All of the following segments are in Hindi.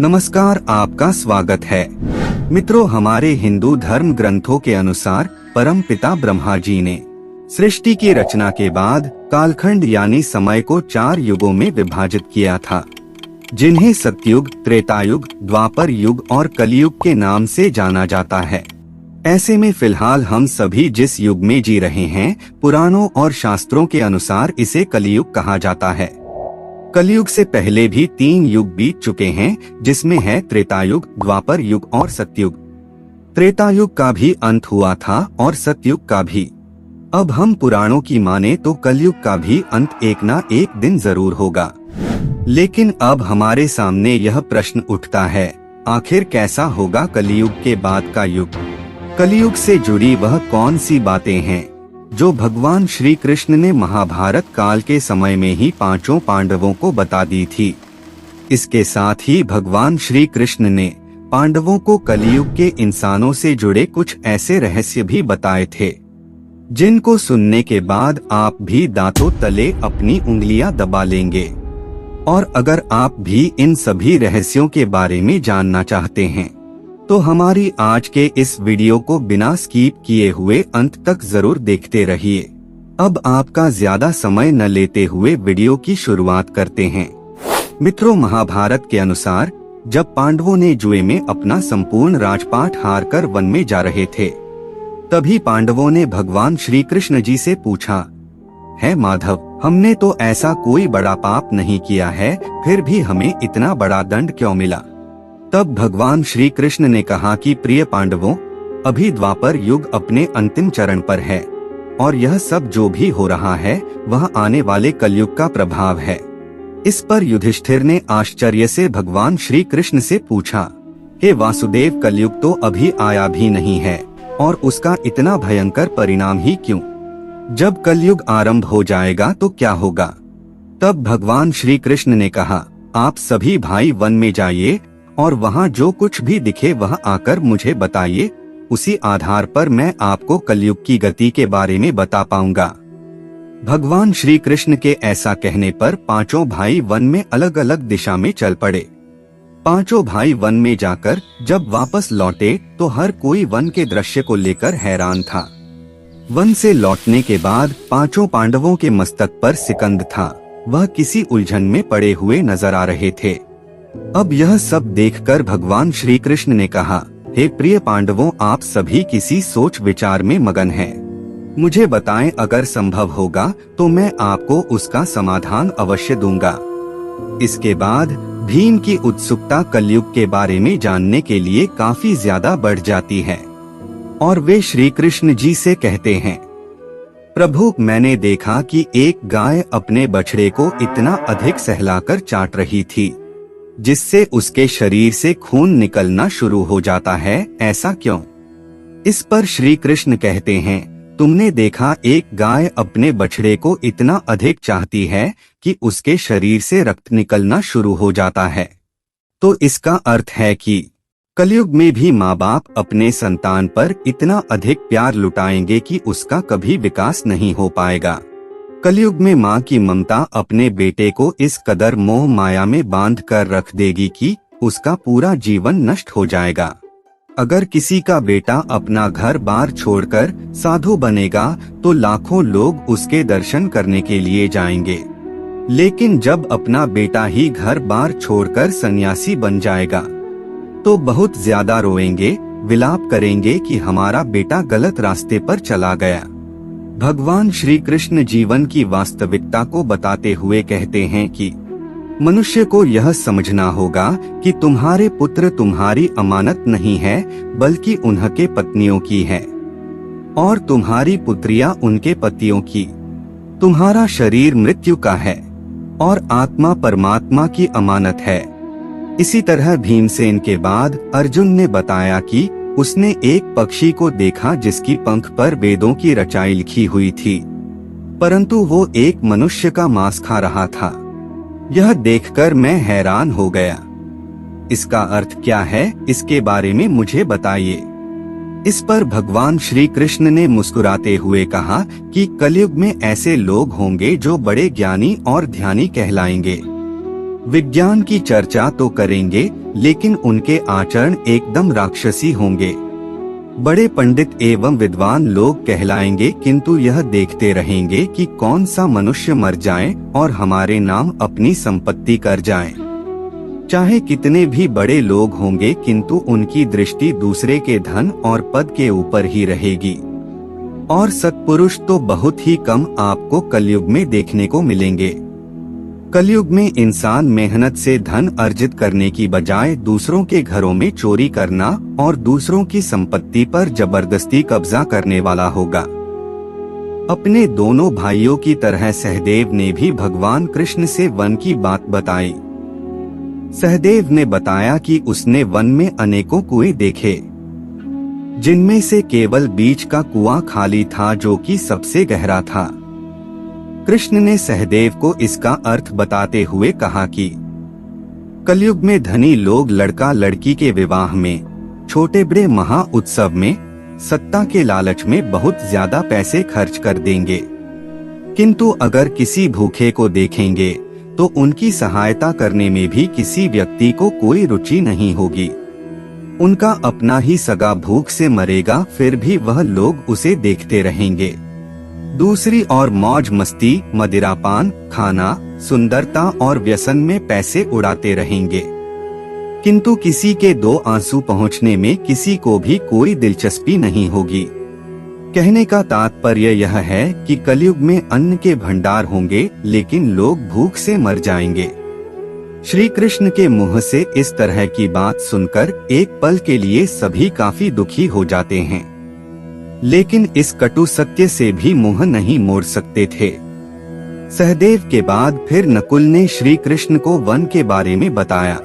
नमस्कार, आपका स्वागत है। मित्रों, हमारे हिंदू धर्म ग्रंथों के अनुसार परम पिता ब्रह्मा जी ने सृष्टि की रचना के बाद कालखंड यानी समय को 4 युगों में विभाजित किया था, जिन्हें सतयुग, त्रेतायुग, द्वापर युग और कलयुग के नाम से जाना जाता है। ऐसे में फिलहाल हम सभी जिस युग में जी रहे हैं, पुराणों और शास्त्रों के अनुसार इसे कलयुग कहा जाता है। कलयुग से पहले भी 3 युग बीत चुके हैं, जिसमें है त्रेतायुग, द्वापर युग और सतयुग। त्रेतायुग का भी अंत हुआ था और सतयुग का भी। अब हम पुराणों की माने तो कलयुग का भी अंत एक ना एक दिन जरूर होगा। लेकिन अब हमारे सामने यह प्रश्न उठता है, आखिर कैसा होगा कलयुग के बाद का युग? कलयुग से जुड़ी वह कौन सी बातें हैं जो भगवान श्री कृष्ण ने महाभारत काल के समय में ही 5 पांडवों को बता दी थी। इसके साथ ही भगवान श्री कृष्ण ने पांडवों को कलयुग के इंसानों से जुड़े कुछ ऐसे रहस्य भी बताए थे, जिनको सुनने के बाद आप भी दांतों तले अपनी उंगलियां दबा लेंगे। और अगर आप भी इन सभी रहस्यों के बारे में जानना चाहते हैं, तो हमारी आज के इस वीडियो को बिना स्किप किए हुए अंत तक जरूर देखते रहिए। अब आपका ज्यादा समय न लेते हुए वीडियो की शुरुआत करते हैं। मित्रों, महाभारत के अनुसार जब पांडवों ने जुए में अपना संपूर्ण राजपाट हारकर वन में जा रहे थे, तभी पांडवों ने भगवान श्री कृष्ण जी से पूछा, है माधव, हमने तो ऐसा कोई बड़ा पाप नहीं किया है, फिर भी हमें इतना बड़ा दंड क्यों मिला? तब भगवान श्री कृष्ण ने कहा कि प्रिय पांडवों, अभी द्वापर युग अपने अंतिम चरण पर है और यह सब जो भी हो रहा है वह आने वाले कलयुग का प्रभाव है। इस पर युधिष्ठिर ने आश्चर्य से भगवान श्री कृष्ण से पूछा, हे वासुदेव, कलयुग तो अभी आया भी नहीं है और उसका इतना भयंकर परिणाम ही क्यों? जब कलयुग आरंभ हो जाएगा तो क्या होगा? तब भगवान श्री कृष्ण ने कहा, आप सभी भाई वन में जाइए और वहाँ जो कुछ भी दिखे वह आकर मुझे बताइए। उसी आधार पर मैं आपको कलयुग की गति के बारे में बता पाऊंगा। भगवान श्री कृष्ण के ऐसा कहने पर 5 भाई वन में अलग अलग दिशा में चल पड़े। 5 भाई वन में जाकर जब वापस लौटे तो हर कोई वन के दृश्य को लेकर हैरान था। वन से लौटने के बाद 5 पांडवों के मस्तक पर सिकंद था, वह किसी उलझन में पड़े हुए नजर आ रहे थे। अब यह सब देखकर भगवान श्री कृष्ण ने कहा, हे प्रिय पांडवों, आप सभी किसी सोच विचार में मगन हैं। मुझे बताएं, अगर संभव होगा तो मैं आपको उसका समाधान अवश्य दूंगा। इसके बाद भीम की उत्सुकता कलयुग के बारे में जानने के लिए काफी ज्यादा बढ़ जाती है और वे श्री कृष्ण जी से कहते हैं, प्रभु, मैंने देखा कि एक गाय अपने बछड़े को इतना अधिक सहलाकर चाट रही थी जिससे उसके शरीर से खून निकलना शुरू हो जाता है, ऐसा क्यों? इस पर श्री कृष्ण कहते हैं, तुमने देखा एक गाय अपने बछड़े को इतना अधिक चाहती है कि उसके शरीर से रक्त निकलना शुरू हो जाता है। तो इसका अर्थ है कि कलयुग में भी माँ बाप अपने संतान पर इतना अधिक प्यार लुटाएंगे कि उसका कभी विकास नहीं हो पाएगा। कलयुग में माँ की ममता अपने बेटे को इस कदर मोह माया में बांध कर रख देगी कि उसका पूरा जीवन नष्ट हो जाएगा। अगर किसी का बेटा अपना घर बार छोड़कर साधु बनेगा तो लाखों लोग उसके दर्शन करने के लिए जाएंगे, लेकिन जब अपना बेटा ही घर बार छोड़कर सन्यासी बन जाएगा तो बहुत ज्यादा रोएंगे, विलाप करेंगे कि हमारा बेटा गलत रास्ते पर चला गया। भगवान श्री कृष्ण जीवन की वास्तविकता को बताते हुए कहते हैं कि मनुष्य को यह समझना होगा कि तुम्हारे पुत्र तुम्हारी अमानत नहीं है, बल्कि उनके पत्नियों की है, और तुम्हारी पुत्रियां उनके पतियों की। तुम्हारा शरीर मृत्यु का है और आत्मा परमात्मा की अमानत है। इसी तरह भीमसेन के बाद अर्जुन ने बताया कि उसने एक पक्षी को देखा जिसकी पंख पर वेदों की रचाई लिखी हुई थी, परंतु वो एक मनुष्य का मांस खा रहा था। यह देखकर मैं हैरान हो गया। इसका अर्थ क्या है, इसके बारे में मुझे बताइए। इस पर भगवान श्री कृष्ण ने मुस्कुराते हुए कहा कि कलयुग में ऐसे लोग होंगे जो बड़े ज्ञानी और ध्यानी कहलाएंगे। विज्ञान की चर्चा तो करेंगे, लेकिन उनके आचरण एकदम राक्षसी होंगे। बड़े पंडित एवं विद्वान लोग कहलाएंगे, किंतु यह देखते रहेंगे कि कौन सा मनुष्य मर जाए और हमारे नाम अपनी संपत्ति कर जाए। चाहे कितने भी बड़े लोग होंगे, किंतु उनकी दृष्टि दूसरे के धन और पद के ऊपर ही रहेगी। और सत्पुरुष तो बहुत ही कम आपको कलयुग में देखने को मिलेंगे। कलयुग में इंसान मेहनत से धन अर्जित करने की बजाय दूसरों के घरों में चोरी करना और दूसरों की संपत्ति पर जबरदस्ती कब्जा करने वाला होगा। अपने दोनों भाइयों की तरह सहदेव ने भी भगवान कृष्ण से वन की बात बताई। सहदेव ने बताया कि उसने वन में अनेकों कुएं देखे, जिनमें से केवल बीच का कुआं खाली था, जो कि सबसे गहरा था। कृष्ण ने सहदेव को इसका अर्थ बताते हुए कहा कि कलयुग में धनी लोग लड़का लड़की के विवाह में, छोटे बड़े महा उत्सव में, सत्ता के लालच में बहुत ज्यादा पैसे खर्च कर देंगे, किंतु अगर किसी भूखे को देखेंगे तो उनकी सहायता करने में भी किसी व्यक्ति को कोई रुचि नहीं होगी। उनका अपना ही सगा भूख से मरेगा, फिर भी वह लोग उसे देखते रहेंगे। दूसरी ओर मौज मस्ती, मदिरापान, खाना, सुंदरता और व्यसन में पैसे उड़ाते रहेंगे, किंतु किसी के दो आंसू पहुंचने में किसी को भी कोई दिलचस्पी नहीं होगी। कहने का तात्पर्य यह है कि कलयुग में अन्न के भंडार होंगे, लेकिन लोग भूख से मर जाएंगे। श्री कृष्ण के मुंह से इस तरह की बात सुनकर एक पल के लिए सभी काफी दुखी हो जाते हैं, लेकिन इस कटु सत्य से भी मुंह नहीं मोड़ सकते थे। सहदेव के बाद फिर नकुल ने श्री कृष्ण को वन के बारे में बताया।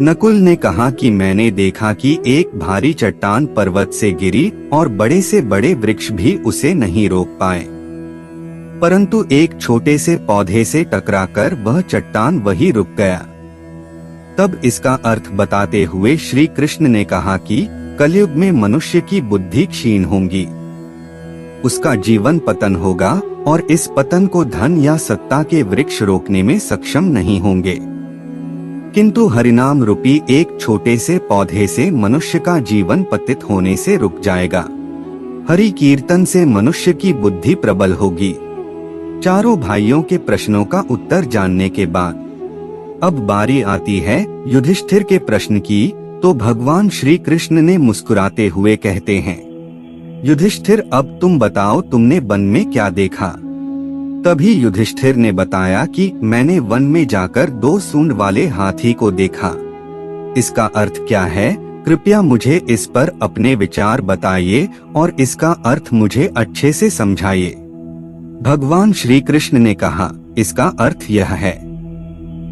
नकुल ने कहा कि मैंने देखा कि एक भारी चट्टान पर्वत से गिरी और बड़े से बड़े वृक्ष भी उसे नहीं रोक पाए, परंतु एक छोटे से पौधे से टकराकर वह चट्टान वहीं रुक गया। तब इसका अर्थ बताते हुए श्री कृष्ण ने कहा कि कलयुग में मनुष्य की बुद्धि क्षीण होगी, उसका जीवन पतन होगा और इस पतन को धन या सत्ता के वृक्ष रोकने में सक्षम नहीं होंगे, किंतु हरिनाम रूपी एक छोटे से पौधे से मनुष्य का जीवन पतित होने से रुक जाएगा। हरि कीर्तन से मनुष्य की बुद्धि प्रबल होगी। चारों भाइयों के प्रश्नों का उत्तर जानने के बाद अब बारी आती है युधिष्ठिर के प्रश्न की, तो भगवान श्री कृष्ण ने मुस्कुराते हुए कहते हैं, युधिष्ठिर अब तुम बताओ, तुमने वन में क्या देखा? तभी युधिष्ठिर ने बताया कि मैंने वन में जाकर 2 सूंड वाले हाथी को देखा। इसका अर्थ क्या है? कृपया मुझे इस पर अपने विचार बताइए और इसका अर्थ मुझे अच्छे से समझाइए। भगवान श्री कृष्ण ने कहा, इसका अर्थ यह है,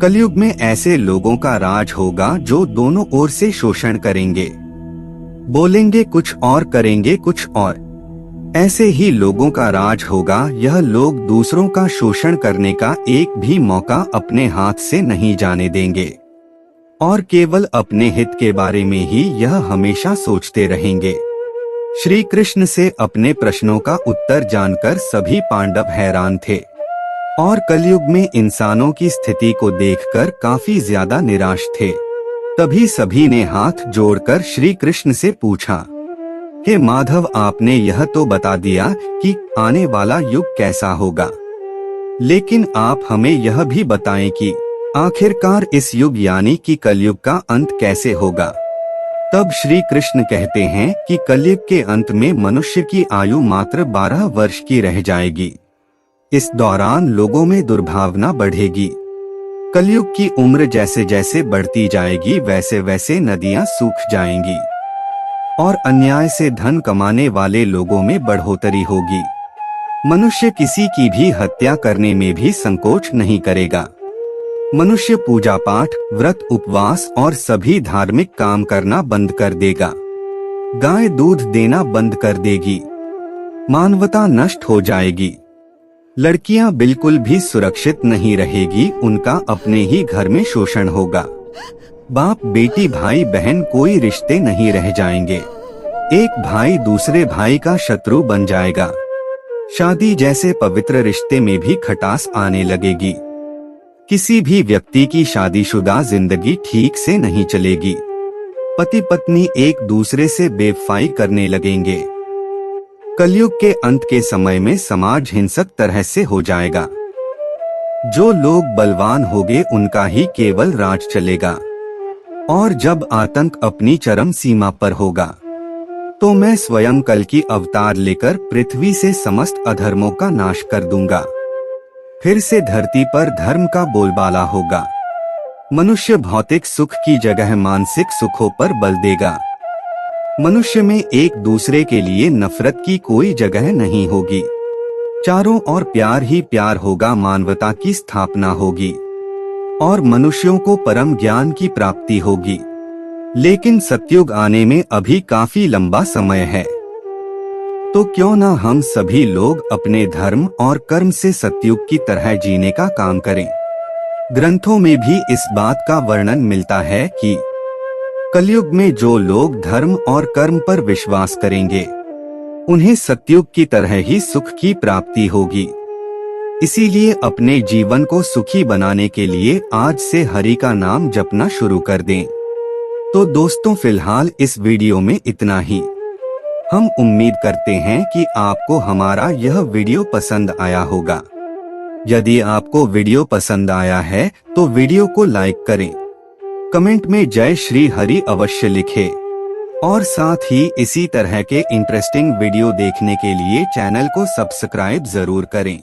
कलयुग में ऐसे लोगों का राज होगा जो दोनों ओर से शोषण करेंगे, बोलेंगे कुछ और करेंगे कुछ और। ऐसे ही लोगों का राज होगा। यह लोग दूसरों का शोषण करने का एक भी मौका अपने हाथ से नहीं जाने देंगे और केवल अपने हित के बारे में ही यह हमेशा सोचते रहेंगे। श्री कृष्ण से अपने प्रश्नों का उत्तर जानकर सभी पांडव हैरान थे और कलयुग में इंसानों की स्थिति को देखकर काफी ज्यादा निराश थे। तभी सभी ने हाथ जोड़कर श्री कृष्ण से पूछा, हे माधव, आपने यह तो बता दिया कि आने वाला युग कैसा होगा, लेकिन आप हमें यह भी बताएं कि आखिरकार इस युग यानी कि कलयुग का अंत कैसे होगा। तब श्री कृष्ण कहते हैं कि कलयुग के अंत में मनुष्य की आयु मात्र 12 वर्ष की रह जाएगी। इस दौरान लोगों में दुर्भावना बढ़ेगी। कलयुग की उम्र जैसे जैसे बढ़ती जाएगी वैसे वैसे नदियां सूख जाएंगी और अन्याय से धन कमाने वाले लोगों में बढ़ोतरी होगी। मनुष्य किसी की भी हत्या करने में भी संकोच नहीं करेगा। मनुष्य पूजा पाठ, व्रत, उपवास और सभी धार्मिक काम करना बंद कर देगा। गाय दूध देना बंद कर देगी। मानवता नष्ट हो जाएगी। लड़कियां बिल्कुल भी सुरक्षित नहीं रहेगी, उनका अपने ही घर में शोषण होगा। बाप बेटी, भाई बहन, कोई रिश्ते नहीं रह जाएंगे। एक भाई दूसरे भाई का शत्रु बन जाएगा। शादी जैसे पवित्र रिश्ते में भी खटास आने लगेगी। किसी भी व्यक्ति की शादीशुदा जिंदगी ठीक से नहीं चलेगी। पति पत्नी एक दूसरे से बेवफाई करने लगेंगे। कलयुग के अंत के समय में समाज हिंसक तरह से हो जाएगा। जो लोग बलवान होंगे उनका ही केवल राज चलेगा। और जब आतंक अपनी चरम सीमा पर होगा तो मैं स्वयं कल की अवतार लेकर पृथ्वी से समस्त अधर्मों का नाश कर दूंगा। फिर से धरती पर धर्म का बोलबाला होगा। मनुष्य भौतिक सुख की जगह मानसिक सुखों पर बल देगा। मनुष्य में एक दूसरे के लिए नफरत की कोई जगह नहीं होगी। चारों ओर प्यार ही प्यार होगा। मानवता की स्थापना होगी और मनुष्यों को परम ज्ञान की प्राप्ति होगी। लेकिन सतयुग आने में अभी काफी लंबा समय है। तो क्यों ना हम सभी लोग अपने धर्म और कर्म से सतयुग की तरह जीने का काम करें। ग्रंथों में भी इस बात का वर्णन मिलता है कि कलयुग में जो लोग धर्म और कर्म पर विश्वास करेंगे उन्हें सतयुग की तरह ही सुख की प्राप्ति होगी। इसीलिए अपने जीवन को सुखी बनाने के लिए आज से हरि का नाम जपना शुरू कर दें। तो दोस्तों, फिलहाल इस वीडियो में इतना ही। हम उम्मीद करते हैं कि आपको हमारा यह वीडियो पसंद आया होगा। यदि आपको वीडियो पसंद आया है तो वीडियो को लाइक करें, कमेंट में जय श्री हरि अवश्य लिखें और साथ ही इसी तरह के इंटरेस्टिंग वीडियो देखने के लिए चैनल को सब्सक्राइब जरूर करें।